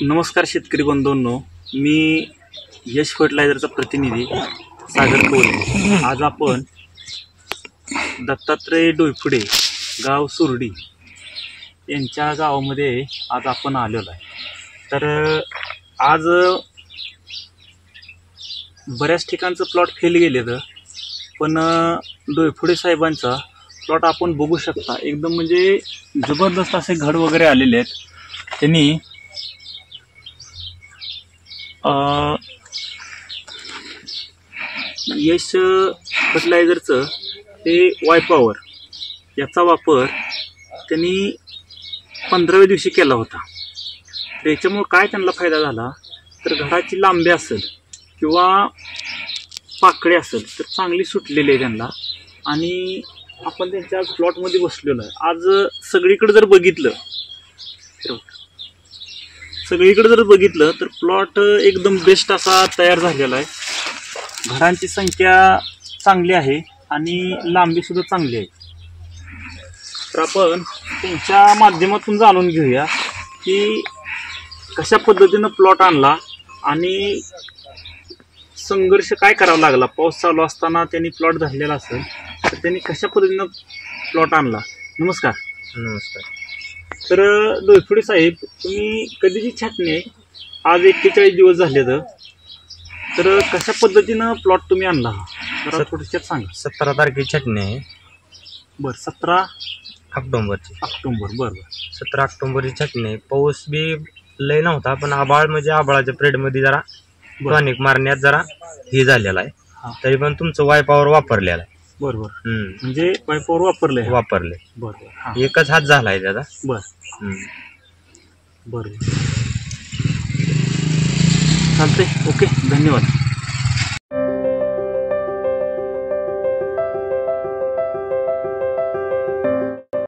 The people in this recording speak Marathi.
नमस्कार शेतकरी बंधूंनो, मी यश फर्टिलायझरचा प्रतिनिधी सागर कोले। आज आपण दत्तात्रय डोईफुडे गाव सुरडी यांच्या गावामध्ये आज आपण आलेलो आहे। तर आज बऱ्याच ठिकाणचं प्लॉट फेल गेलेलं, पण डोईफुडे साहेबांचा प्लॉट आपण बघू शकता। एकदम म्हणजे जबरदस्त असे घड वगैरे आलेले आहेत। त्यांनी यश फर्टिलायझरचं ते वायपॉवर याचा वापर त्यांनी 15व्या दिवशी केला होता। त्याच्यामुळे काय त्यांना फायदा झाला तर घडाची लांबी असेल किंवा पाकळी असेल तर चांगली सुटलेली आहे त्यांना। आणि आपण त्यांच्या प्लॉटमध्ये बसलेलो आहे। आज सगळीकडे जर बघितलं तर प्लॉट एकदम बेस्ट असा तयार झालेला आहे। घडांची संख्या चांगली आहे आणि लांबी सुद्धा चांगली आहे। तर आपण त्यांच्या माध्यमातून जाणून घेऊया की कशा पद्धतीनं प्लॉट आणला आणि संघर्ष काय करावा लागला। पाऊस चालू असताना त्यांनी प्लॉट धरलेला असेल तर त्यांनी कशा पद्धतीनं प्लॉट आणला। नमस्कार। नमस्कार। तर डोईफुडे साहेब, तुम्ही कधीची छाटणी आहे? आज 41 दिवस झाले तर कशा पद्धतीनं प्लॉट तुम्ही आणला जरा थोडक्यात सांगा। 17 तारखेची छाटणी आहे। बरं, 17 ऑक्टोबरची। बरं 17 ऑक्टोबरची छाटणी आहे। पाऊस बी लय नव्हता, पण आभाळ म्हणजे आभाळाच्या पिरियडमध्ये जरा टॉनिक मारण्यात जरा हे झालेला आहे। तरी पण तुमचं वायपॉवर वापरलेला आहे। बरोबर, म्हणजे वायपॉवर वापरले। बरोबर, एकच हात झालाय त्याचा। बरं चालतंय, ओके, धन्यवाद।